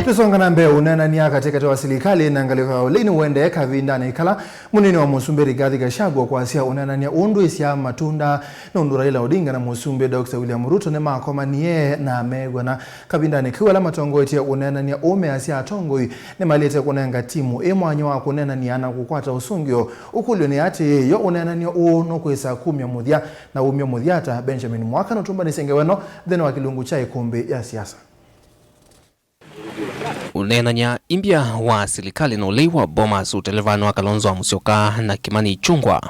Tusonga na mbele uneenan'ya katika Silikali na ngaliko Ulei niuendee Kavindani kala munini wa President Rigathi Gachagua kusyaa uneenan'ya ndwisa matunda nundu Raila Odinga na President William Ruto nimakomanie na meew'ana Kavindani kiwala matongoesye uneenan'ya measya atongoi nimailite kunenga timu mwanya wa kuneenan'ya na kukwata usungio ukulyo ni ati yo uneenan'ya no kwisa kumya Muthya na Muthya Benjamin mwaka nutumba nisengeweno thina wa kilungu cha Ikumbi ya siasa. Uneenan'ya imbia wa Silikali na Ulei wa Bomas utelevano wa Kalonzo Musyoka na Kimani Chungwa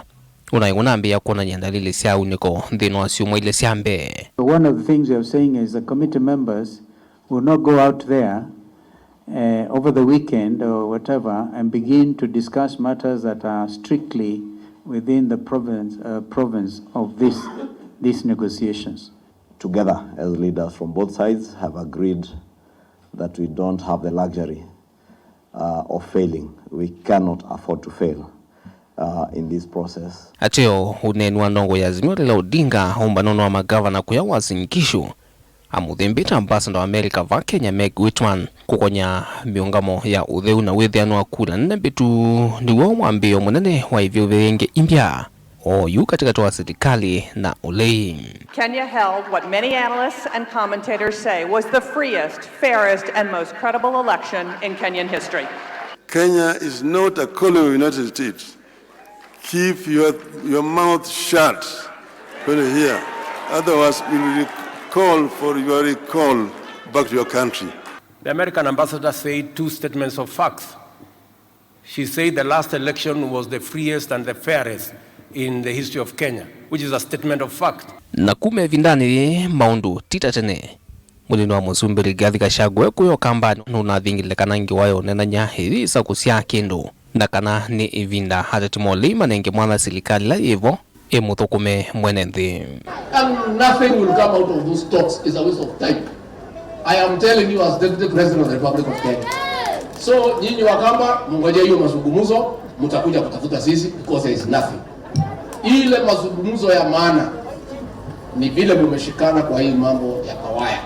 unayunambia kuona nyandalile sya uniko ndino asyo ile syambe. One of the things we are saying is the committee members will not go out there over the weekend or whatever and begin to discuss matters that are strictly within the province of these negotiations. Together as leaders from both sides have agreed that we don't have the luxury of failing. We cannot afford to fail in this process. Ateo uneenan'ya Raila Odinga umbanono wa magavana kuyawa sinkishu amuthembita ambassador wa America va Kenya meew'ana kukonya miungamo ya utheu na withiano wa kula nebitu niwo mwambio munene wa ivyo venge imbia yu katika Silikali na Ulei. Kenya held what many analysts and commentators say was the freest, fairest and most credible election in Kenyan history. Kenya is not a colony of the United States. Keep your mouth shut when you hear. Otherwise, we will call for your recall back to your country. The American ambassador said two statements of facts. She said the last election was the freest and the fairest in the history of Kenya, which is a statement of fact. Na Kavindani maundu titatene munini wa President Rigathi Gachagua kuyo kamba nuna thingile kanangi wayo uneenan'ya hisa kusyaa kindu na kana ni ivinda hatatimo lima nenge mwana Silikali la evo muthukume mwene nthi. And nothing will come out of those talks. Is a waste of time. I am telling you as Deputy President of the Republic of Kenya. So nyinyi wakamba mungoje hiyo mazungumzo mtakuja kutafuta sisi because there is nothing. Ile mazungumzo ya maana ni vile mmeshikana kwa hii mambo ya kawaya.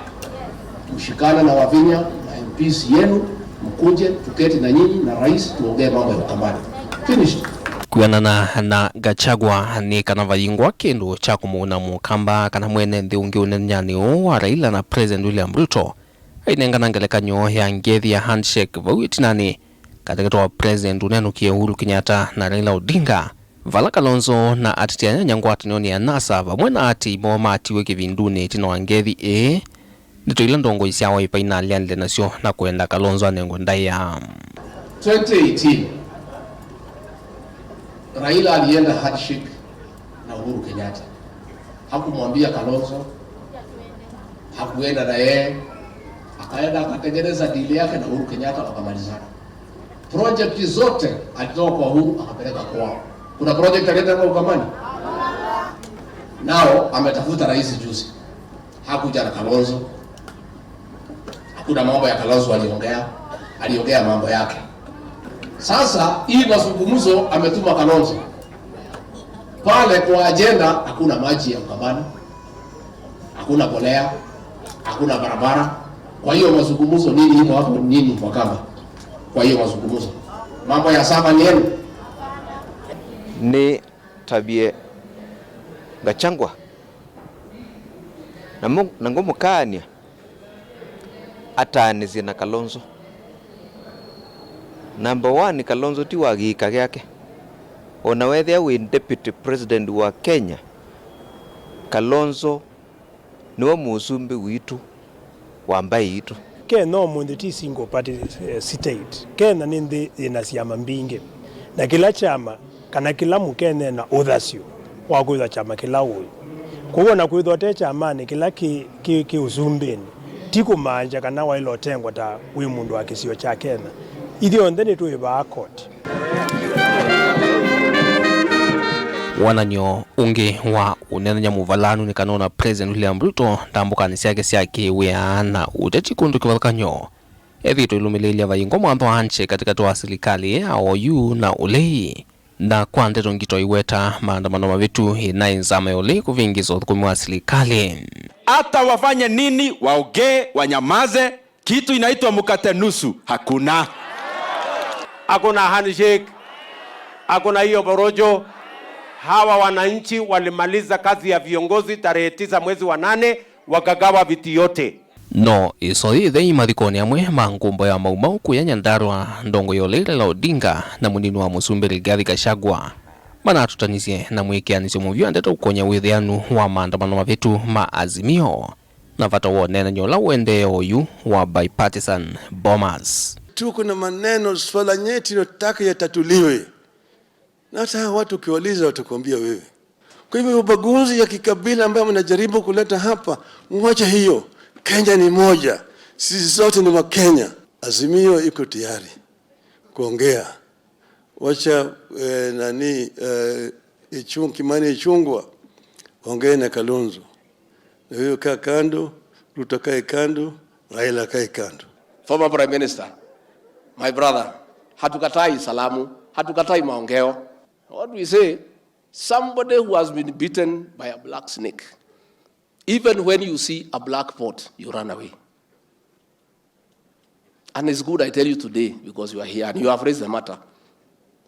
Mshikana na Wiumya na MPs yenu mkuje tuketi na nyinyi na rais tuongee mambo ya kamani. Finished. Kuyanana na Gachagua ni kana vayingwa kindu cha kumuna mukamba kana mwene nthi ungi uneenan'ya wa Raila na President William Ruto ainengana ngelekanyo ya ngethi ya handshake vawitinani katika President unenukie Uhuru Kenyatta na Raila Odinga vala Kalonzo na atitia nyangwatino ni anasa vamwe na ati matiwe kivinduni tino wa ngethi nito ila ndongo isyawa ipaina alianile nasyo na kuenda Kalonzo anengo ndaya. 2018 Raila alienda handshake na Uhuru Kenyatta. Hakumwambia Kalonzo, hakuenda na yeye, akaenda akatengeneza deal yake na Uhuru Kenyatta wakamalizana. Project zote alitoa kwa Uhuru akapeleka kwao. Kuna project aleta kwa Kamani. Nao ametafuta rais juzi. Hakuja na Kalonzo. Hakuna mambo ya Kalonzo aliongea mambo yake. Sasa hii mazungumzo ametuma Kalonzo. Pale kwa agenda hakuna maji ya Kamani. Hakuna bolea, hakuna barabara. Kwa hiyo mazungumzo nini iko hapo nini kwa kama? Kwa hiyo mazungumzo. Mambo ya saba ni yenu. Ni tabie Gachagua na ngomukania atanizie na Kalonzo. Number 1 Kalonzo ti wagika gyake ona wethia wi deputy president wa Kenya. Kalonzo niwo musumbi witu wa mbai itu. Kenya no mundi ti single party state. Kenya ni nthi ina ciama mbingi na kila chama kana kila mukene na uthasyo wa kwitha chama kila uyu kuona na kwithwa te chama ni kila ki uzumbeni tiko manja kana wailo tengwa ta wi mundu wa kisio cha Kenya ithio ndeni tu iba court. Wananyo unge wa uneenan'ya muvalanu ni kanona President William Ruto ndambukani syake wiana uteti kundu kivalkanyo evito ilumilelia vayingo mwantho hanche katika Silikali na Ulei na kwa ndeto ngito iweta maandamano mavitu na inzama ya Ulei kuvingizo kumiwa Silikali. Hata wafanye nini, waongee, wanyamaze, Kitu inaitwa mkate nusu hakuna. Hakuna handshake, hakuna hiyo borojo. Hawa wananchi walimaliza kazi ya viongozi tarehe 9 mwezi wa 8, wakagawa viti yote. No isoithe imathikoni amwe mangumbo ya maumau kuya Nyandarua ndongo ya Raila Odinga na munini wa Musumbi Rigathi Gachagua manatutanisye na mwikianisyo muvyo ndeto ukonya withianu wa maandamano mavitu ma Azimio na vata uneenan'ya ula uendee uyu wa bipartisan bombers. Tuko na maneno swala nyeti nataka yatatuliwe. Na hata watu ukiwauliza watakwambia wewe. Kwa hivyo ubaguzi ya kikabila ambayo mnajaribu kuleta hapa, mwache hiyo. Kenya ni moja. Sisi zote ni wa Kenya. Azimio iko tayari kuongea. Wacha Kimani Ichung'wa ongea na Kalonzo. Na hiyo kaa kando, Ruto kae kando, Raila kae kando. Former Prime Minister, my brother, hatukatai salamu, hatukatai maongeo. What we say, somebody who has been bitten by a black snake, even when you see a black pot, you run away. And it's good I tell you today, because you are here and you have raised the matter.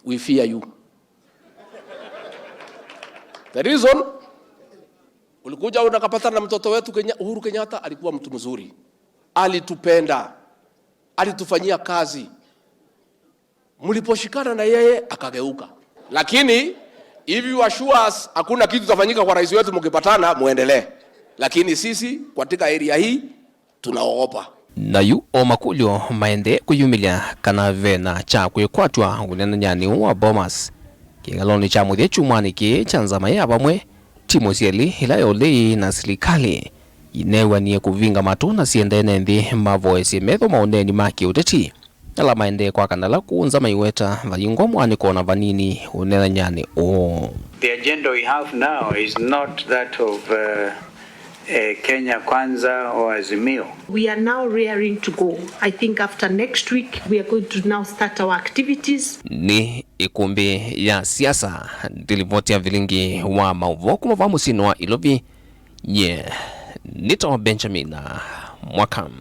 We fear you. The reason, ulikuja unakapata na mtoto wetu Uhuru Kenyatta, alikuwa mtu mzuri. Alitupenda. Alitufanyia kazi. Mliposhikana na yeye akageuka. Lakini if you assure us hakuna kitu kitafanyika kwa rais wetu mkipatana, muendelee. Lakini sisi katika area hii tunaogopa. Nayu o makulyo maende kuyumilia kana vena cha kwekwatwa uneenan'ya wa bombers kingaloni cha muthya chumwani ki chanzama ya bamwe timu sieli ila ya Ulei na Silikali inewanie kuvinga matunda siendene nthi makoesye metho maoneni maki uteti ala maende kwa kanala kuunza maiweta vayingwa mwani kona vanini uneenan'ya o. The agenda we have now is not that of Kenya Kwanza or Azimio. We are now rearing to go. I think after next week we are going to now start our activities. Ni Ikumbi ya Siasa dilivotia vilingi wa mauvoku mavamusino wa ilovi nye nito Benjamin Mwakam.